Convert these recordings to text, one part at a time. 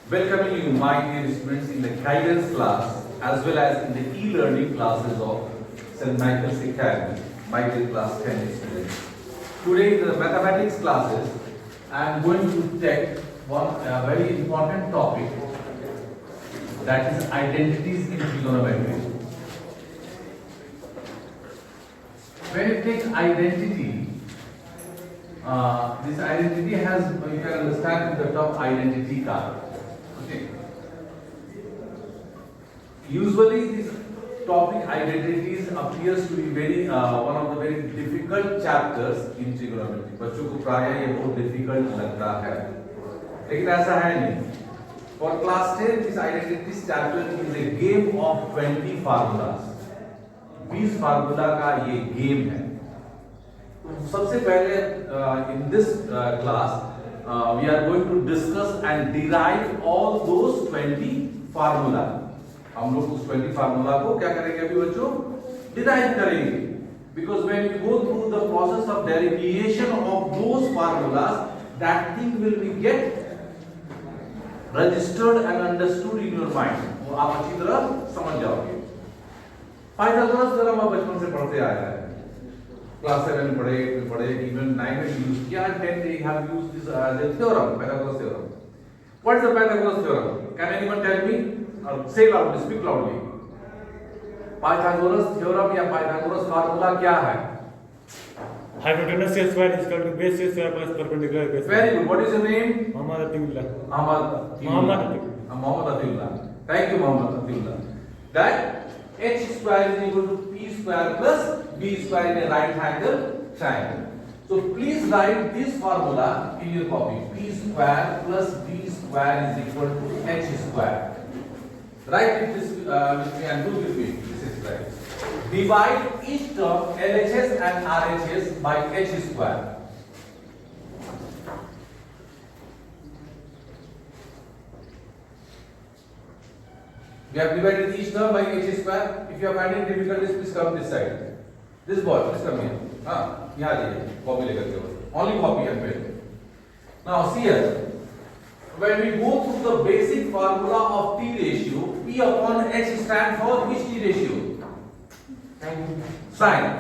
Welcoming you, my dear students, in the guidance class as well as in the e-learning classes of St. Michael's Academy, my dear class 10 students. Today in the mathematics classes, I am going to take one very important topic, that is identities in trigonometry. When you take identity, this identity has, you can understand the term identity card. Okay. Usually this topic identities appears to be very one of the very difficult chapters in trigonometry. बच्चों को प्रायः ये बहुत difficult लगता है, लेकिन ऐसा है नहीं. For class 10, this identities chapter is a game of 20 formulas. 20 formula का ये गेम है. तो सबसे पहले in this class we are going to discuss and derive all those 20 formula. हम लोग उस 20 फार्मूला को क्या करेंगे अभी बच्चों? डिराइव करेंगे. Because when we go through the process of derivation of those formulas, that thing will be get registered and understood in your mind. वो आप अच्छी तरह समझ जाओगे. पाइथागोरस थ्योरम आप बचपन से पढ़ते आए हैं. क्लास 7 में पढ़े, 8 में पढ़े, even 9 में यूज किया, 10 they have used this as a theorem, Pythagoras theorem. What is the Pythagoras theorem? Can anyone tell me? Or say loudly, speak loudly. Pythagoras theorem या Pythagoras formula क्या है? Hypotenuse square is equal to base square plus perpendicular base. Very good. What is your name? Muhammad Atiullah. Muhammad Atiullah. Thank you, Muhammad Atiullah. That h square is equal to p square plus b square in a right angle triangle. So please write this formula in your copy. P square plus b square is equal to h square. Write it this with me and do with me. This is right. Divide each term LHS and RHS by h square. We have divided each term by h square. If you are finding difficulties, please come this side. This boy, please come here. यहाँ आइए. Copy लेकर के. Only copy and pen. Now see here. When we go through the basic formula of T ratio, P upon H stand for which T ratio? Sine.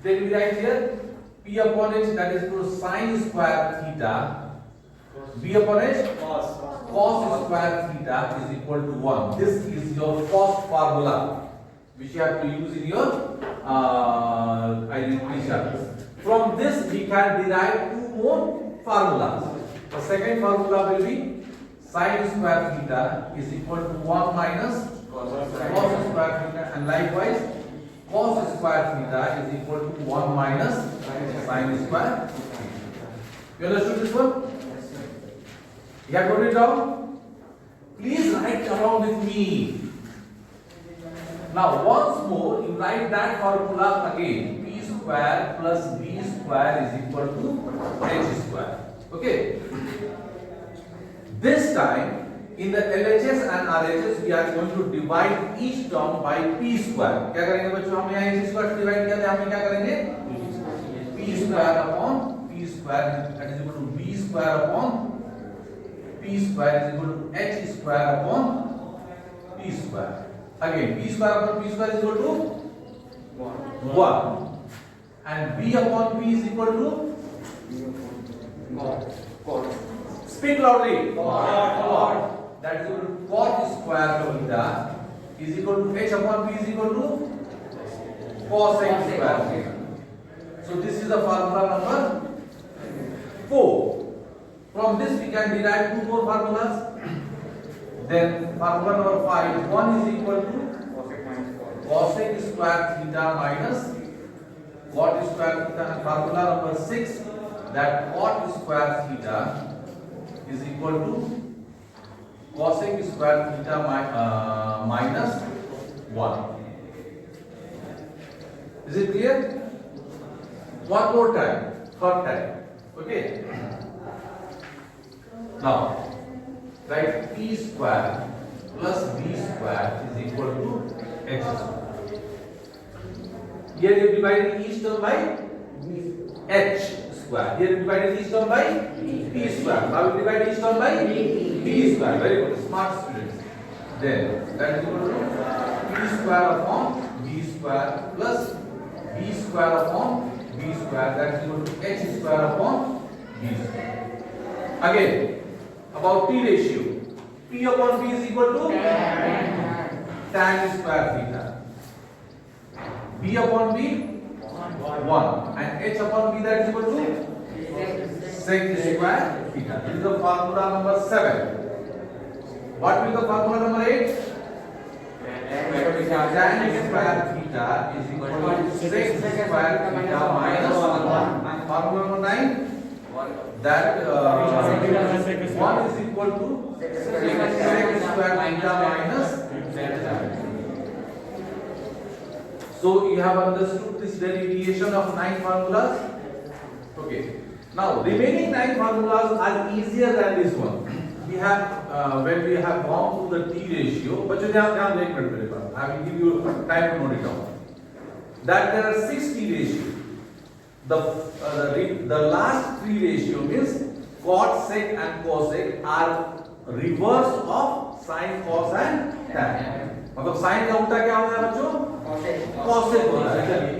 Then we write here P upon H, that is equal to sine square theta. B upon H, cos square theta is equal to 1. This is your first formula which you have to use in your identity chapter. From this we can derive two more formulas. The second formula will be sine square theta is equal to 1 minus cos square theta, and likewise cos square theta is equal to 1 minus sine square theta. You understood this one? You have got it down? Please write along with me. Now once more you write that formula again. P square plus b square is equal to h square. Okay. This time in the LHS and RHS we are going to divide each term by p square. क्या करेंगे बच्चों? हम यहाँ h square divide किया था, हम क्या करेंगे? p square upon p square, that is equal to b square upon p square is equal to h square upon p square. Again, p square upon p square is equal to 1. And b upon p is equal to cot. Speak loudly. Cot. That is equal to cot square theta is equal to h upon p is equal to cosec square theta. So this is the formula number 4. From this we can derive two more formulas. Then formula number 5, 1 is equal to cosec square theta minus cot square theta, and formula number 6, that cot square theta is equal to cosec square theta minus 1. Is it clear? One more time, third time. Okay. Now, write p square plus b square is equal to h square. Here you divide each term by h square. Here we divided each term by p square. Now we divide each term by p square. Very good, smart students. Then that is equal to p square upon b square plus b square upon b square. That is equal to h square upon b square. Again, about p ratio. P upon b is equal to tan square theta. B upon b 1 and h upon b, that is equal to sec square theta. This is the formula number 7. What will the formula number 8? Tan square theta is equal to sec square theta minus 1. Formula number 9. That 1 is equal to sec square theta minus delta. So you have understood this derivation of 9 formulas. Okay. Now remaining 9 formulas are easier than this one. We have when we have gone through the T ratio. But ध्यान एक minute मेरे पास. I will give you time to note it down. That there are 6 T ratio. The last 3 ratio means cot, sec and cosec are reverse of sin, cos and tan. मतलब sin का उल्टा क्या होता है बच्चों? cosec होता है. चलिए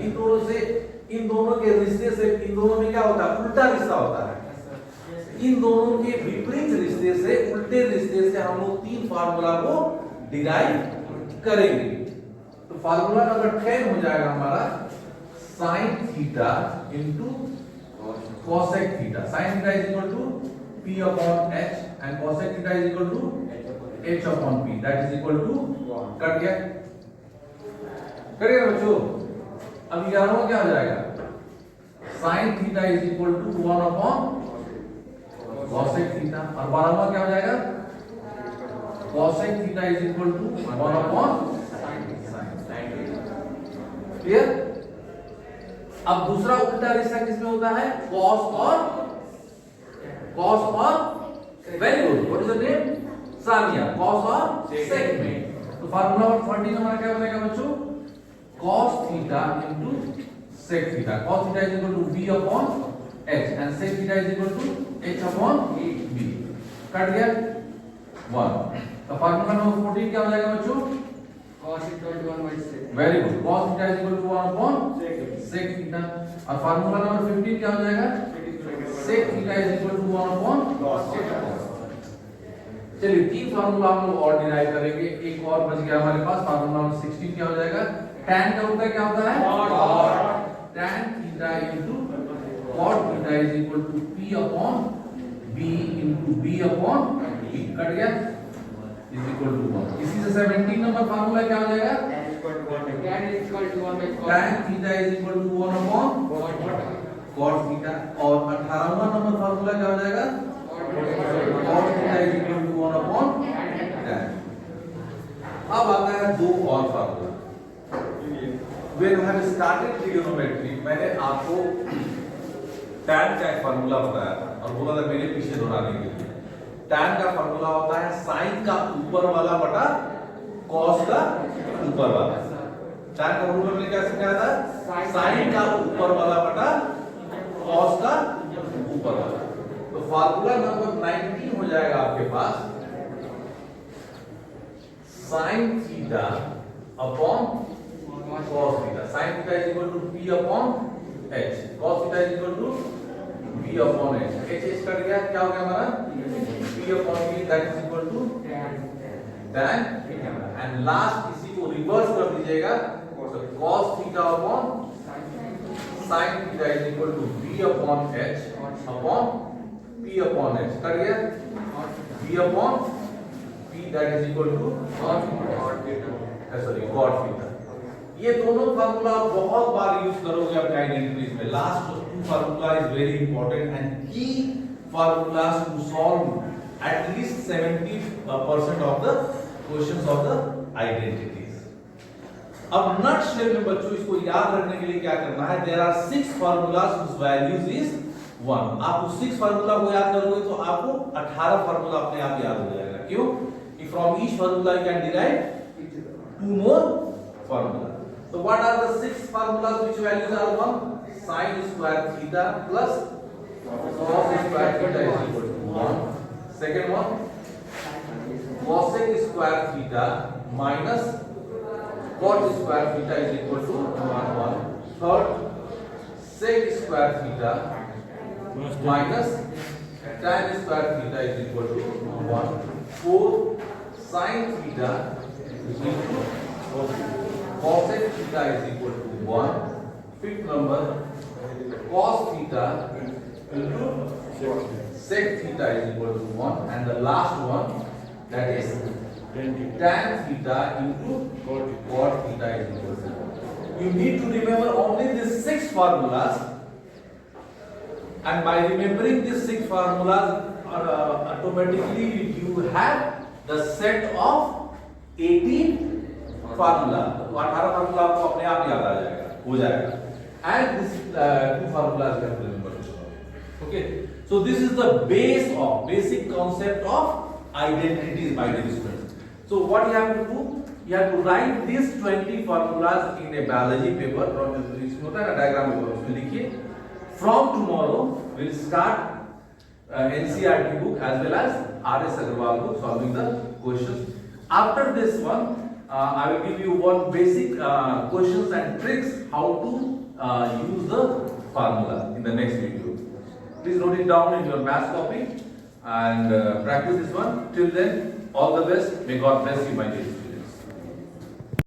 इन दोनों के रिश्ते से इन दोनों में क्या होता है? उल्टा रिश्ता होता है. इन दोनों के विपरीत रिश्ते से उल्टे रिश्ते से हम लोग 3 फार्मूला को डिराइव करेंगे. तो फार्मूला नंबर 10 हो जाएगा हमारा sin theta into cosec theta. sin theta is equal to p upon h and cosec theta is equal to h upon p. That is equal to cut गया. करिए बच्चों. अब 11वां क्या हो जाएगा? sin theta is equal to 1 upon cosec theta. और 12वां क्या हो जाएगा? cosec theta is equal to 1 upon sin. Clear? अब दूसरा उल्टा रिश्ता किसमें होता है? cos और very good. What is the name? Sania. cos और sec में. तो फार्मूला नंबर 14 हमारा क्या बनेगा बच्चों? cos theta into sec theta. cos theta is equal to b upon h and sec theta is equal to h upon b. Cut गया 1. तो formula number 14 क्या हो जाएगा बच्चों? cos equal to 1 by sec. Very good. cos theta is equal to 1 upon sec theta. और formula number 15 क्या हो जाएगा? sec theta is equal to 1 upon cos theta. चलिए 3 फार्मूला हम लोग और डिराइव करेंगे. एक और बच गया हमारे पास. फार्मूला नंबर 16 क्या हो जाएगा? tan का उल्टा क्या होता है? cot. tan theta into cot theta is equal to p upon b into b upon p. Cut गया इज इक्वल टू 1. इसी से 17 नंबर फार्मूला क्या हो जाएगा? tan is equal to 1 by cos. tan theta is equal to 1 upon cot theta. और 18वां number formula क्या हो जाएगा? cot theta is equal to 1 upon tan. अब आता है दो और formula. When we have started trigonometry, मैंने आपको tan का एक फार्मूला बताया था और बोला था मेरे पीछे दोहराने के लिए. tan का फार्मूला होता है sin का ऊपर वाला बटा cos का ऊपर वाला. tan का फार्मूला मैंने क्या सिखाया था? sin का ऊपर वाला बटा cos का ऊपर वाला. तो फार्मूला नंबर 19 हो जाएगा आपके पास sin theta upon cos theta. sin theta is equal to p upon h. cos theta is equal to b upon h. h cut गया. क्या हो गया हमारा? p upon b that is equal to tan. and last इसी को reverse कर दीजिएगा. cos theta upon sin theta is equal to b upon h upon p upon h. Cut गया. b upon p that is equal to cot theta. ये दोनों formula बहुत बार use करोगे अपने आइडेंटिटीज में. Last two formula is very important and key formulas to solve at least 70% of the questions of the identities. अब नट shell में बच्चों इसको याद रखने के लिए क्या करना है? There are 6 formulas whose values is 1. आप उस 6 फार्मूला को याद करोगे तो आपको 18 फार्मूला अपने आप याद हो जाएगा. क्यों? कि from each formula you can derive 2 more formula. So what are the 6 formulas which values are 1? Sin square theta plus cos square theta is equal to 1. Second one, cosec square theta minus cot square theta is equal to 1. Third, sec square theta minus tan square theta is equal to 1. Fourth, sin theta into cosec theta is equal to 1. Fifth number, cos theta into sec theta is equal to 1. And the last one, that is tan theta into cot theta is equal to 1. You need to remember only these 6 formulas, and by remembering these 6 formulas, automatically you have the set of 18 formula. तो 18 formula आपको अपने आप याद आ जाएगा, हो जाएगा। And this 2 formulas you have to remember. Okay, so this is the basic concept of identities, my dear students. So what you have to do, you have to write these 20 formulas in a biology paper, from इसमें होता है ना diagram paper, उसमें लिखिए. From tomorrow we'll start NCERT book as well as R.S. Agarwal book solving the questions. After this one, I will give you one basic questions and tricks how to use the formula in the next video. Please note it down in your math copy and practice this one. Till then, all the best. May God bless you, my dear.